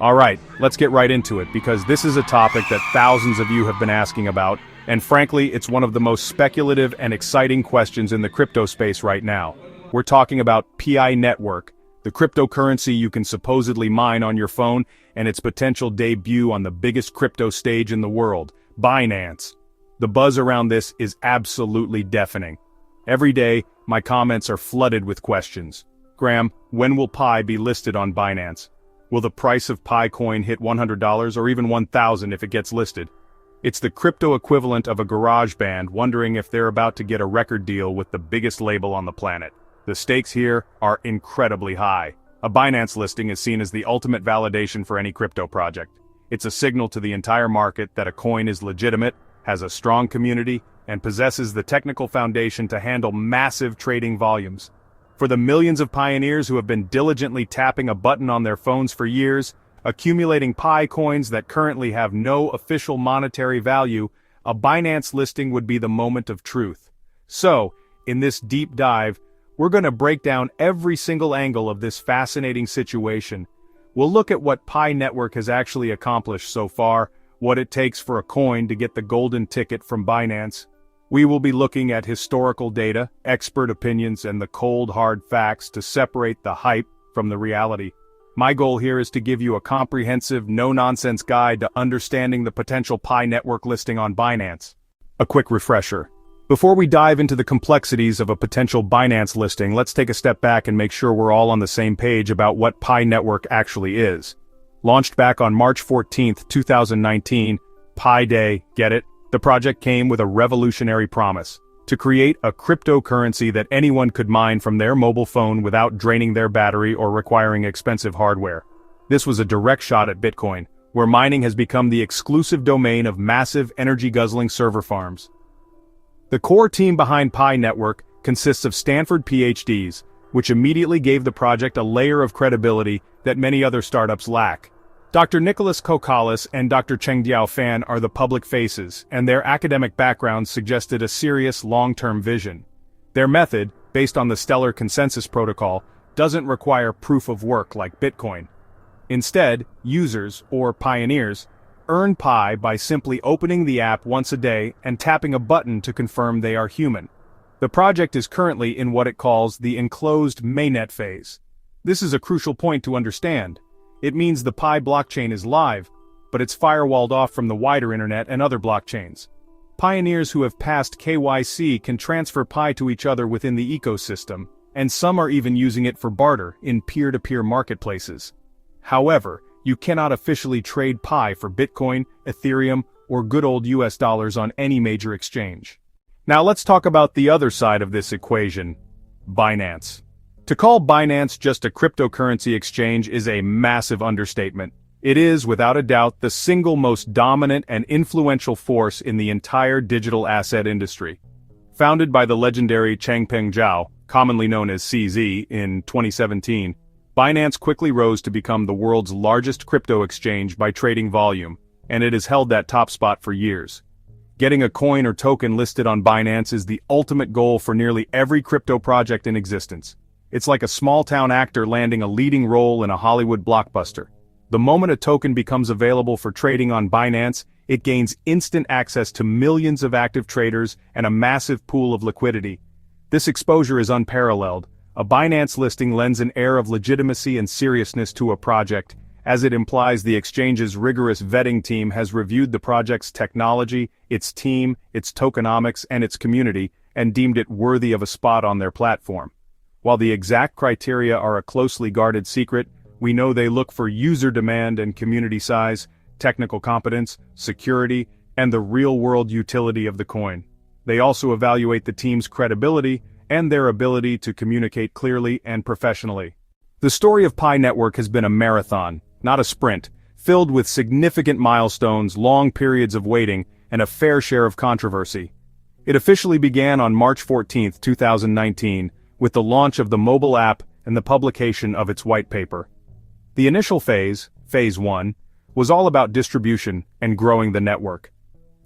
Alright, let's get right into it because this is a topic that thousands of you have been asking about, and frankly, it's one of the most speculative and exciting questions in the crypto space right now. We're talking about Pi Network, the cryptocurrency you can supposedly mine on your phone, and its potential debut on the biggest crypto stage in the world, Binance. The buzz around this is absolutely deafening. Every day, my comments are flooded with questions. Graham, when will Pi be listed on Binance? Will the price of Pi coin hit $100 or even $1,000 if it gets listed? It's the crypto equivalent of a garage band wondering if they're about to get a record deal with the biggest label on the planet. The stakes here are incredibly high. A Binance listing is seen as the ultimate validation for any crypto project. It's a signal to the entire market that a coin is legitimate, has a strong community, and possesses the technical foundation to handle massive trading volumes. For the millions of pioneers who have been diligently tapping a button on their phones for years, accumulating Pi coins that currently have no official monetary value, a Binance listing would be the moment of truth. So, in this deep dive, we're going to break down every single angle of this fascinating situation. We'll look at what Pi Network has actually accomplished so far, what it takes for a coin to get the golden ticket from Binance. We will be looking at historical data, expert opinions, and the cold hard facts to separate the hype from the reality. My goal here is to give you a comprehensive, no-nonsense guide to understanding the potential Pi Network listing on Binance. A quick refresher. Before we dive into the complexities of a potential Binance listing, let's take a step back and make sure we're all on the same page about what Pi Network actually is. Launched back on March 14, 2019, Pi Day, get it? The project came with a revolutionary promise: to create a cryptocurrency that anyone could mine from their mobile phone without draining their battery or requiring expensive hardware. This was a direct shot at Bitcoin, where mining has become the exclusive domain of massive energy-guzzling server farms. The core team behind Pi Network consists of Stanford PhDs, which immediately gave the project a layer of credibility that many other startups lack. Dr. Nicholas Kokkalis and Dr. Chengdiao Fan are the public faces, and their academic backgrounds suggested a serious long-term vision. Their method, based on the Stellar Consensus Protocol, doesn't require proof of work like Bitcoin. Instead, users, or pioneers, earn Pi by simply opening the app once a day and tapping a button to confirm they are human. The project is currently in what it calls the enclosed mainnet phase. This is a crucial point to understand. It means the Pi blockchain is live, but it's firewalled off from the wider internet and other blockchains. Pioneers who have passed KYC can transfer Pi to each other within the ecosystem, and some are even using it for barter in peer-to-peer marketplaces. However, you cannot officially trade Pi for Bitcoin, Ethereum, or good old US dollars on any major exchange. Now let's talk about the other side of this equation: Binance. To call Binance just a cryptocurrency exchange is a massive understatement. It is, without a doubt, the single most dominant and influential force in the entire digital asset industry. Founded by the legendary Changpeng Zhao, commonly known as CZ, in 2017, Binance quickly rose to become the world's largest crypto exchange by trading volume, and it has held that top spot for years. Getting a coin or token listed on Binance is the ultimate goal for nearly every crypto project in existence. It's like a small-town actor landing a leading role in a Hollywood blockbuster. The moment a token becomes available for trading on Binance, it gains instant access to millions of active traders and a massive pool of liquidity. This exposure is unparalleled. A Binance listing lends an air of legitimacy and seriousness to a project, as it implies the exchange's rigorous vetting team has reviewed the project's technology, its team, its tokenomics, and its community, and deemed it worthy of a spot on their platform. While the exact criteria are a closely guarded secret, we know they look for user demand and community size, technical competence, security, and the real-world utility of the coin. They also evaluate the team's credibility and their ability to communicate clearly and professionally. The story of Pi Network has been a marathon, not a sprint, filled with significant milestones, long periods of waiting, and a fair share of controversy. It officially began on March 14, 2019, with the launch of the mobile app and the publication of its white paper. The initial phase, Phase 1, was all about distribution and growing the network.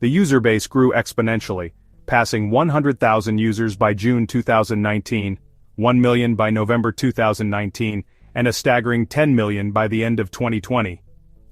The user base grew exponentially, passing 100,000 users by June 2019, 1 million by November 2019, and a staggering 10 million by the end of 2020.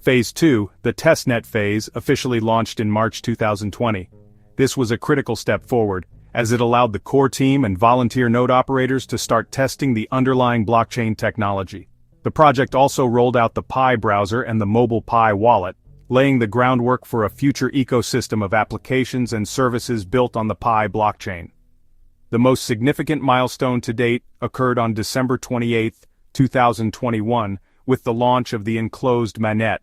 Phase 2, the testnet phase, officially launched in March 2020. This was a critical step forward, as it allowed the core team and volunteer node operators to start testing the underlying blockchain technology. The project also rolled out the Pi browser and the mobile Pi wallet, laying the groundwork for a future ecosystem of applications and services built on the Pi blockchain. The most significant milestone to date occurred on December 28, 2021, with the launch of the enclosed mainnet.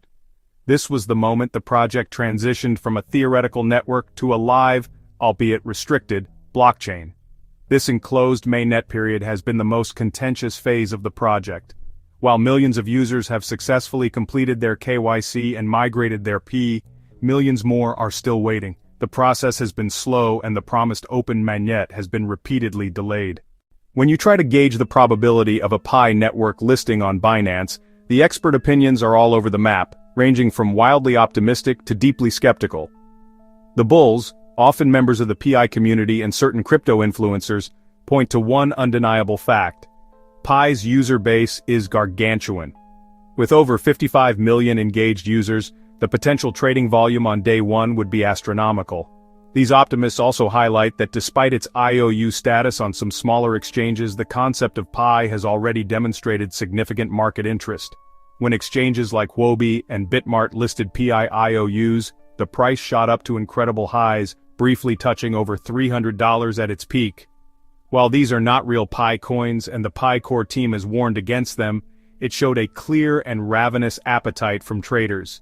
This was the moment the project transitioned from a theoretical network to a live, albeit restricted, blockchain. This enclosed mainnet period has been the most contentious phase of the project. While millions of users have successfully completed their KYC and migrated their Pi, millions more are still waiting. The process has been slow and the promised open mainnet has been repeatedly delayed. When you try to gauge the probability of a Pi network listing on Binance, the expert opinions are all over the map, ranging from wildly optimistic to deeply skeptical. The bulls, often members of the Pi community and certain crypto influencers, point to one undeniable fact. Pi's user base is gargantuan. With over 55 million engaged users, the potential trading volume on day one would be astronomical. These optimists also highlight that despite its IOU status on some smaller exchanges, the concept of Pi has already demonstrated significant market interest. When exchanges like Huobi and Bitmart listed Pi IOUs, the price shot up to incredible highs, briefly touching over $300 at its peak. While these are not real Pi coins and the Pi core team has warned against them, it showed a clear and ravenous appetite from traders.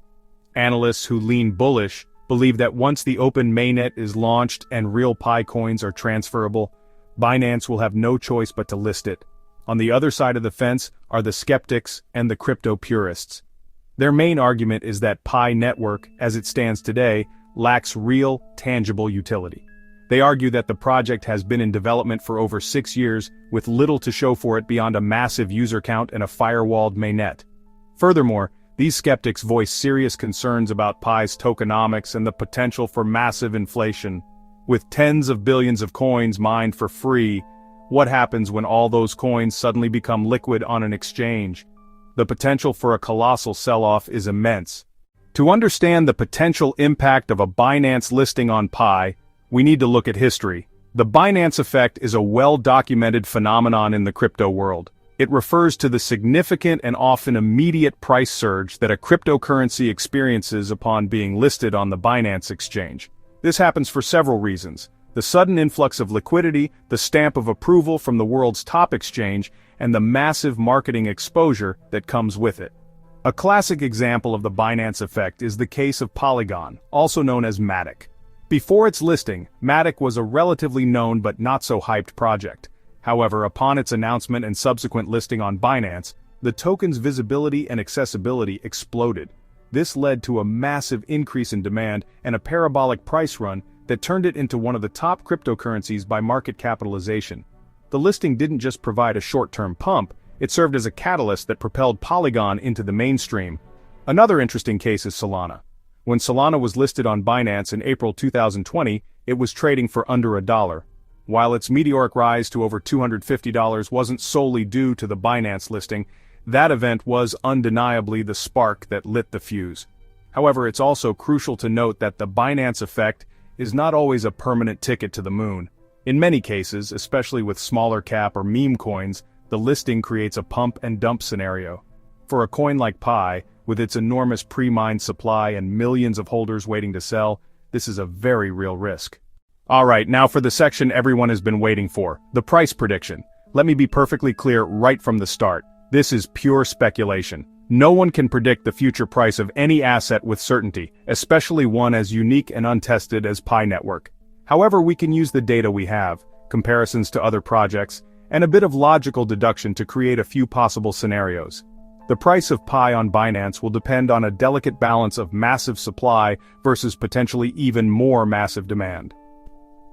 Analysts who lean bullish believe that once the open mainnet is launched and real Pi coins are transferable, Binance will have no choice but to list it. On the other side of the fence are the skeptics and the crypto purists. Their main argument is that Pi network, as it stands today, lacks real, tangible utility. They argue that the project has been in development for over 6 years, with little to show for it beyond a massive user count and a firewalled mainnet. Furthermore, these skeptics voice serious concerns about Pi's tokenomics and the potential for massive inflation. With tens of billions of coins mined for free, what happens when all those coins suddenly become liquid on an exchange? The potential for a colossal sell-off is immense. To understand the potential impact of a Binance listing on Pi, we need to look at history. The Binance effect is a well-documented phenomenon in the crypto world. It refers to the significant and often immediate price surge that a cryptocurrency experiences upon being listed on the Binance exchange. This happens for several reasons: the sudden influx of liquidity, the stamp of approval from the world's top exchange, and the massive marketing exposure that comes with it. A classic example of the Binance effect is the case of Polygon, also known as Matic. Before its listing, Matic was a relatively known but not so hyped project. However, upon its announcement and subsequent listing on Binance, the token's visibility and accessibility exploded. This led to a massive increase in demand and a parabolic price run that turned it into one of the top cryptocurrencies by market capitalization. The listing didn't just provide a short-term pump, it served as a catalyst that propelled Polygon into the mainstream. Another interesting case is Solana. When Solana was listed on Binance in April 2020, it was trading for under $1. While its meteoric rise to over $250 wasn't solely due to the Binance listing, that event was undeniably the spark that lit the fuse. However, it's also crucial to note that the Binance effect is not always a permanent ticket to the moon. In many cases, especially with smaller cap or meme coins, the listing creates a pump and dump scenario. For a coin like Pi, with its enormous pre-mined supply and millions of holders waiting to sell, this is a very real risk. Alright, now for the section everyone has been waiting for, the price prediction. Let me be perfectly clear right from the start. This is pure speculation. No one can predict the future price of any asset with certainty, especially one as unique and untested as Pi Network. However, we can use the data we have, comparisons to other projects, and a bit of logical deduction to create a few possible scenarios. The price of Pi on Binance will depend on a delicate balance of massive supply versus potentially even more massive demand.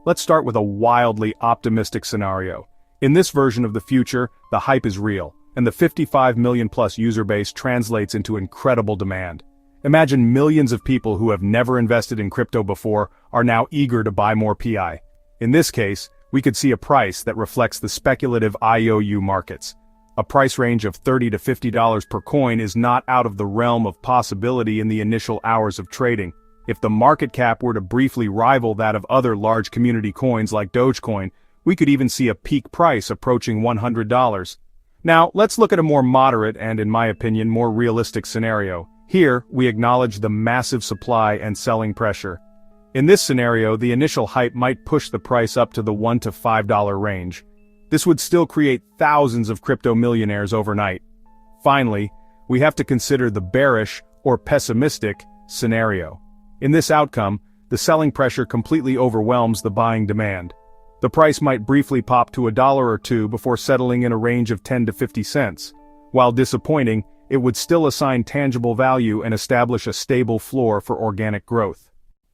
Let's start with a wildly optimistic scenario. In this version of the future, the hype is real, and the 55 million plus user base translates into incredible demand. Imagine millions of people who have never invested in crypto before are now eager to buy more Pi. In this case, we could see a price that reflects the speculative IOU markets. A price range of $30 to $50 per coin is not out of the realm of possibility in the initial hours of trading. If the market cap were to briefly rival that of other large community coins like Dogecoin, we could even see a peak price approaching $100. Now, let's look at a more moderate and, in my opinion, more realistic scenario. Here, we acknowledge the massive supply and selling pressure. In this scenario, the initial hype might push the price up to the $1 to $5 range. This would still create thousands of crypto millionaires overnight. Finally, we have to consider the bearish, or pessimistic, scenario. In this outcome, the selling pressure completely overwhelms the buying demand. The price might briefly pop to $1 or $2 before settling in a range of 10 to 50 cents. While disappointing, it would still assign tangible value and establish a stable floor for organic growth.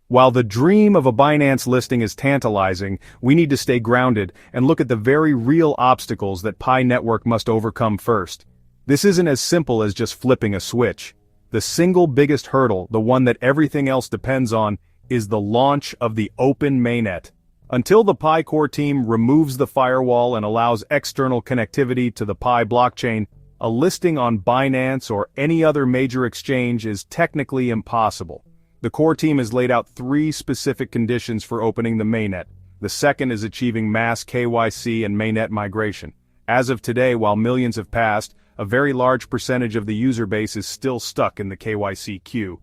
While the dream of a Binance listing is tantalizing, we need to stay grounded and look at the very real obstacles that Pi Network must overcome first. This isn't as simple as just flipping a switch. The single biggest hurdle, the one that everything else depends on, is the launch of the open mainnet. Until the Pi Core team removes the firewall and allows external connectivity to the Pi blockchain, a listing on Binance or any other major exchange is technically impossible. The Core team has laid out 3 specific conditions for opening the mainnet. The second is achieving mass KYC and mainnet migration. As of today, while millions have passed, a very large percentage of the user base is still stuck in the KYC queue.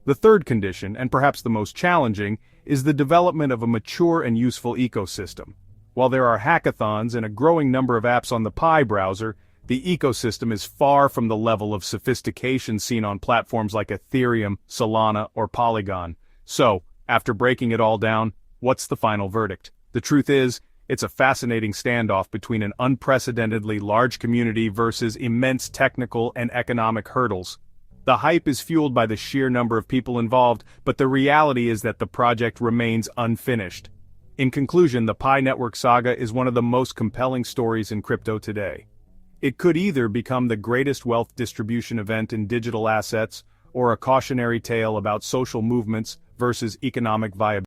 The third condition, and perhaps the most challenging, is the development of a mature and useful ecosystem. While there are hackathons and a growing number of apps on the Pi browser, the ecosystem is far from the level of sophistication seen on platforms like Ethereum, Solana, or Polygon. So, after breaking it all down, what's the final verdict? The truth is, it's a fascinating standoff between an unprecedentedly large community versus immense technical and economic hurdles. The hype is fueled by the sheer number of people involved, but the reality is that the project remains unfinished. In conclusion, the Pi Network saga is one of the most compelling stories in crypto today. It could either become the greatest wealth distribution event in digital assets, or a cautionary tale about social movements versus economic viability.